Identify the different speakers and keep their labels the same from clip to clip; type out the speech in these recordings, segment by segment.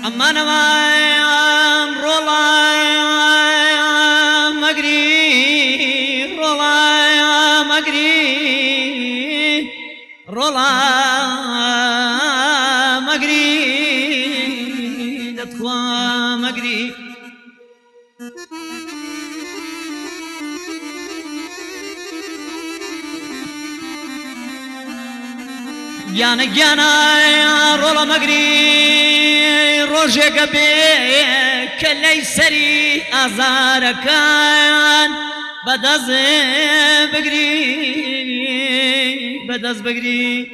Speaker 1: أمان مايم رولا مقري رولا مقري رولا مقري دتخوا مقري جانا جانا رولا مقري روجك بك ليسري أزاركان بدز بقري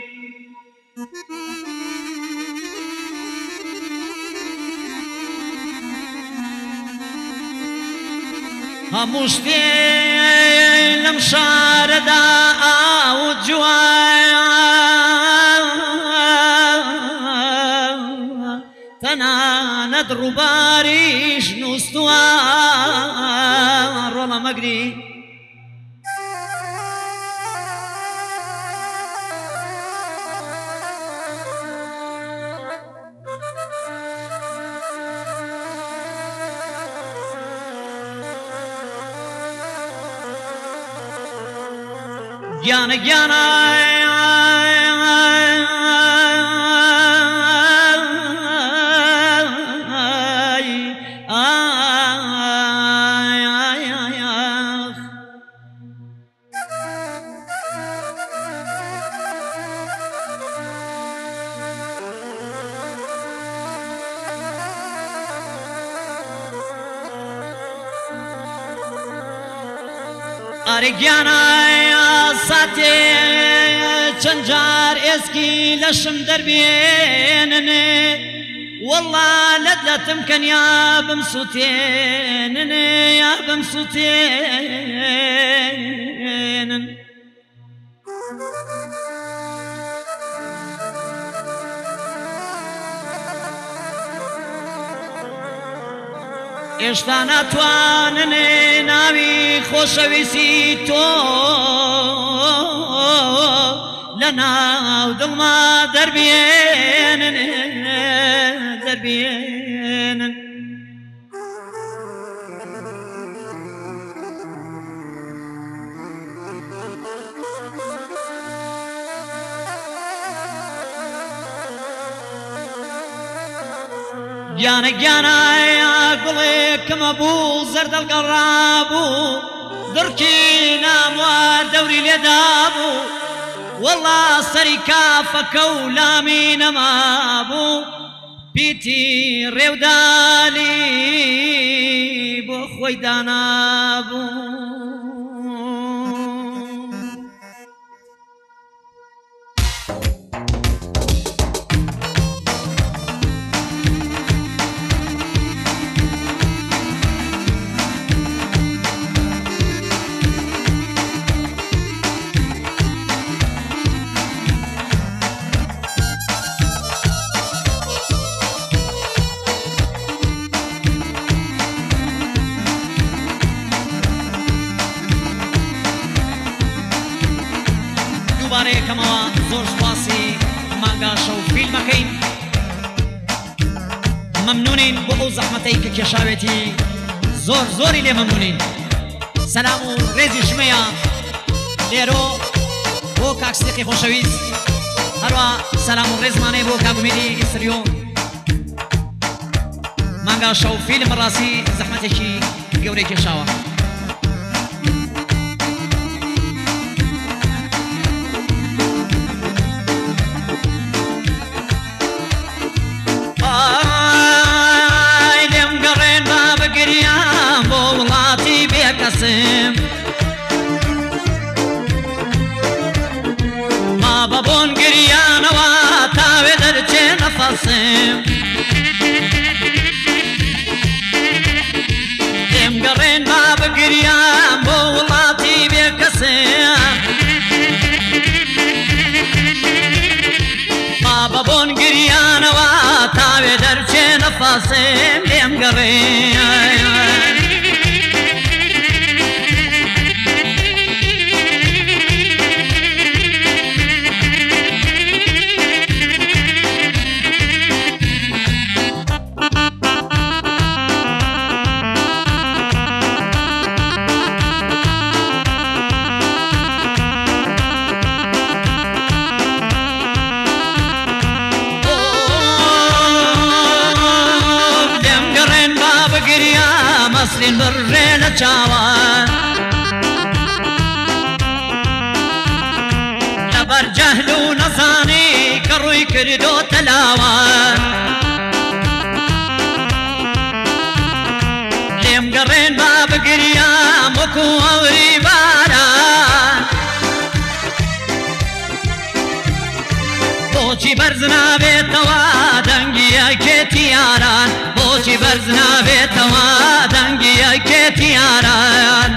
Speaker 1: هموشتي لمشاردا أو تنا ندرو باريش نستوار رولا مقري جانا جانا أرجعنا ساتي چنجار اسكي لشم دربينني والله لدلتم كان يا بمسوتين يا بمسوتين ئێشتا ناتوانن ناوی خۆشەویستی تۆ لە ناو دڵما دەربێنن گیانە گیانە گوڵێکمە بوو زەردەڵگەڕا بوو دڕکی ناموار دەوری لێدا بوو وەڵا سەری کافەکە و لامی نەما بوو پیتی ڕێودانی بۆ خۆی دانا بوو دووبارەیەکەمەوە زۆر سوپاسی مانگاشە و فیلمەکەین مەمنونین بۆ ئەو زەحمەتەی کە کێشاوێتی زۆر زۆری لێ مەمنونین سەلام و ڕێزی ژمەیە لێرۆ بۆ کاک سیدیقی خۆشەویست هەروە سەلام و ڕێزمانەیە بۆ کاک ئومێدی ئیسریۆ مانگاشە و فیلم بەڕاستی زەحمەتێکی گەورەی کێشاوە ما بابون گریانەوە تا نەفاسم لێم گەڕێن با بگریان بۆ وڵاتی بێکەسم با بە بۆن گریانەوە تاوێ دەرچێ نەفاسم لێم گەڕێن مەسلین بڕێ لە چاوان لەبەر جەهل و نەزانی کە ڕووی کردۆتە لاوان لێم گەڕێن با بگریام وەکو هەوری باران بۆچی بەرز نابێتەوە دەنگی یەکێتی یاران بۆچی بەرز نابێتەوە دەنگی یەکێتی یاران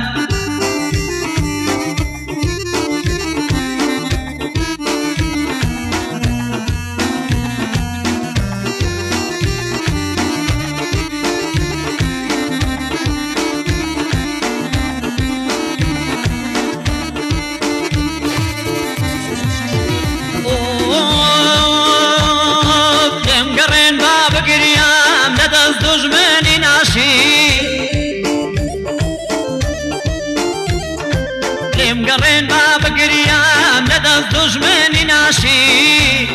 Speaker 1: دژمنی ناشی لێم گەڕێن با بگریان لەدەست دژمنی ناشی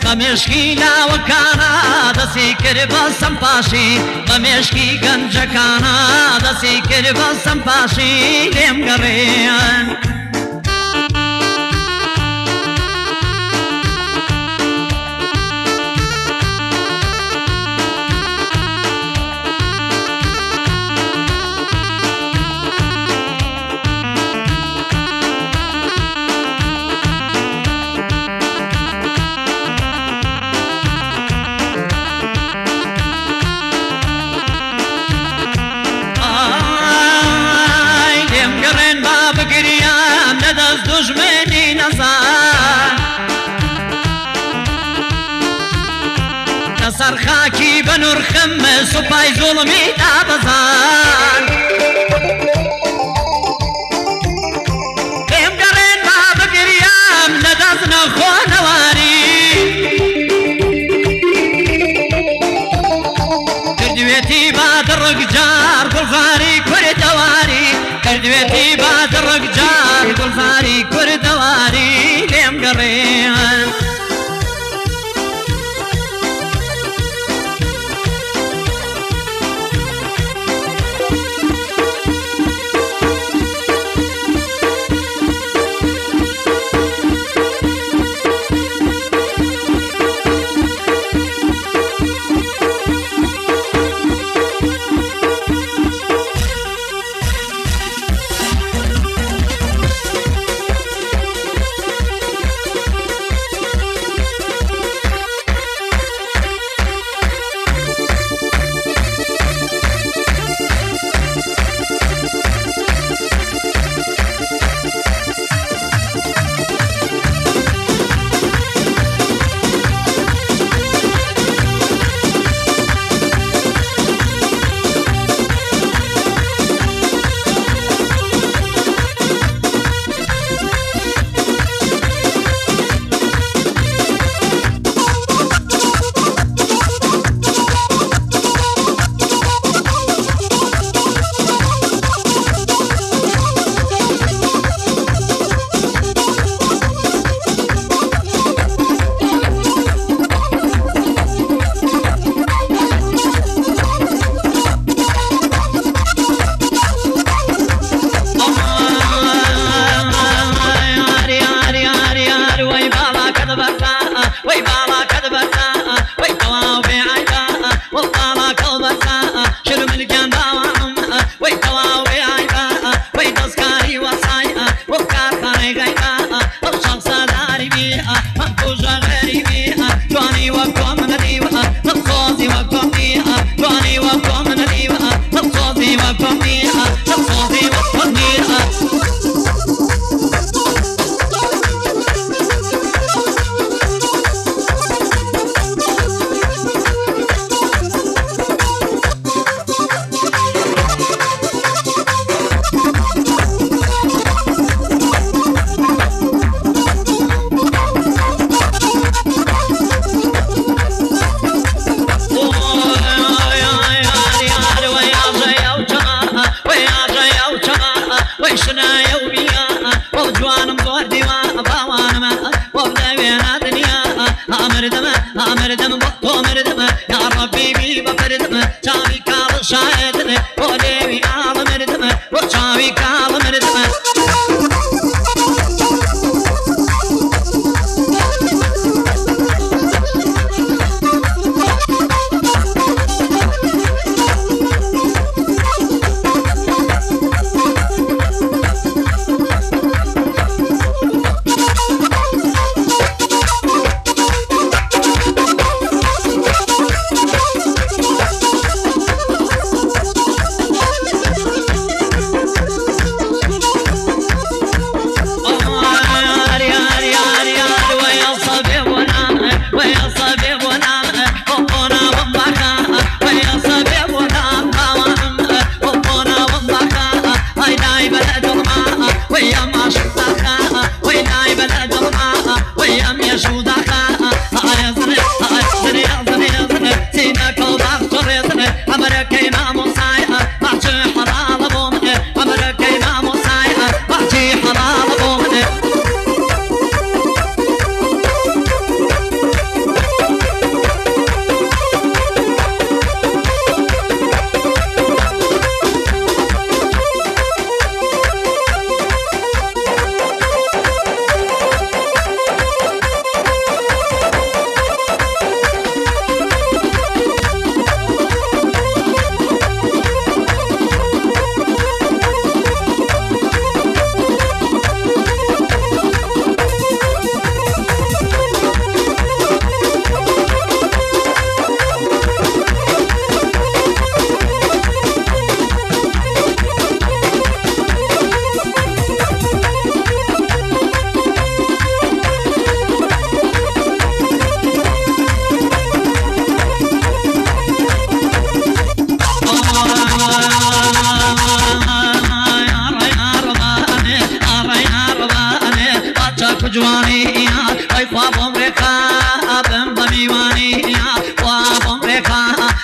Speaker 1: بە مێشکی لاوەکانە دەستی کرد بە سەمپاشی بە مێشکی گەنجەکانە دەستی کرد بە سەمپاشی لێم گەڕێن دژمنی نەزان لەسەر خاکی بە نورخم سوپای زوڵمی دابەزان لێم گەڕێن با بگریام لەدەست نەخۆنەواری کردوێتی با دڕگجار گوڵزاری کوردەواری کردوێتی با دڕگجار گوڵزاری کوردەواری لێم گەڕێن جواني هاي خواب عمرك بم بميواني خواب عمرك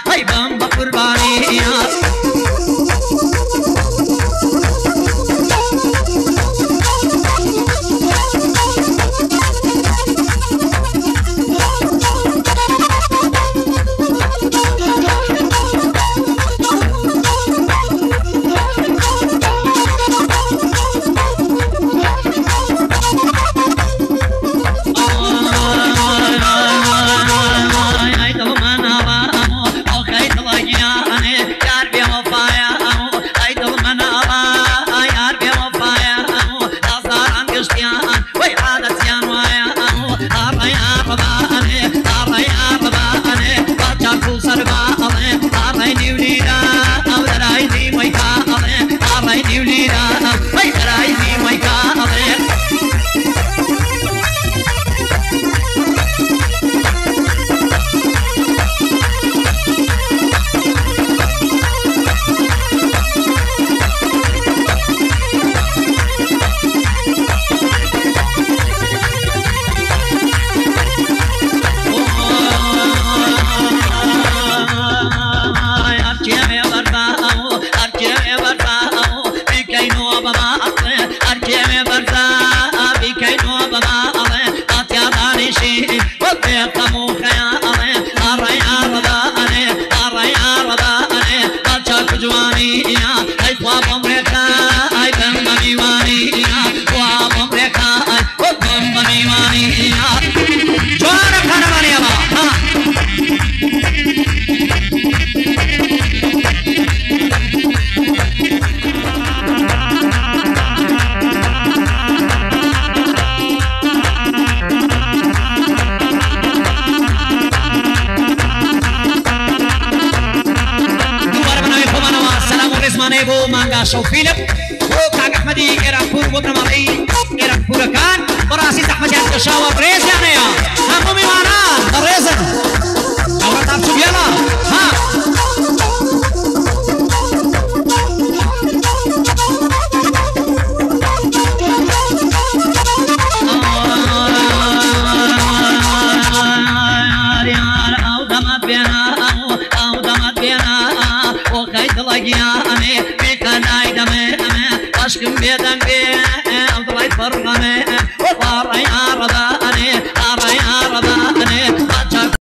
Speaker 1: هاي بم بقرباني شو فيلم وكاك احمدي ايرانبور وبرمالي ايرانبور كان براسي احمد الشاور بريز يعني همومي معنا بريزن اول طاب شو يلا ها عشق بيدن بيه أفضل فرقمه وطار يا رضا